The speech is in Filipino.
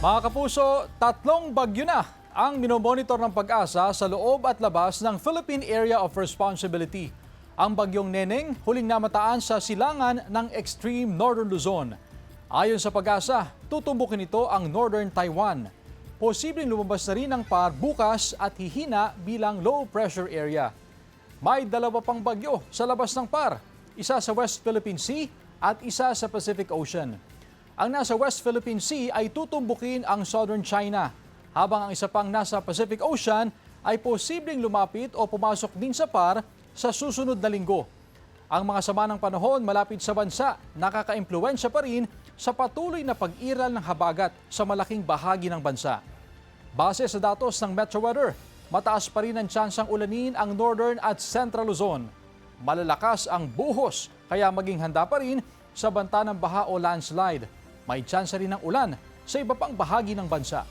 Mga kapuso, tatlong bagyo na ang minomonitor ng Pag-asa sa loob at labas ng Philippine Area of Responsibility. Ang bagyong Neneng huling namataan sa silangan ng extreme northern Luzon. Ayon sa Pag-asa, tutumbukin ito ang northern Taiwan. Posibleng lumabas na rin ang PAR bukas at hihina bilang low pressure area. May dalawa pang bagyo sa labas ng PAR, isa sa West Philippine Sea at isa sa Pacific Ocean. Ang nasa West Philippine Sea ay tutumbukin ang southern China, habang ang isa pang nasa Pacific Ocean ay posibleng lumapit o pumasok din sa PAR sa susunod na linggo. Ang mga sama ng panahon malapit sa bansa nakaka-impluwensya pa rin sa patuloy na pag-iral ng habagat sa malaking bahagi ng bansa. Base sa datos ng Metro Weather, mataas pa rin ang tsansang ulanin ang Northern at Central Luzon. Malalakas ang buhos, kaya maging handa pa rin sa banta ng baha o landslide. May tsansa rin ng ulan sa iba pang bahagi ng bansa.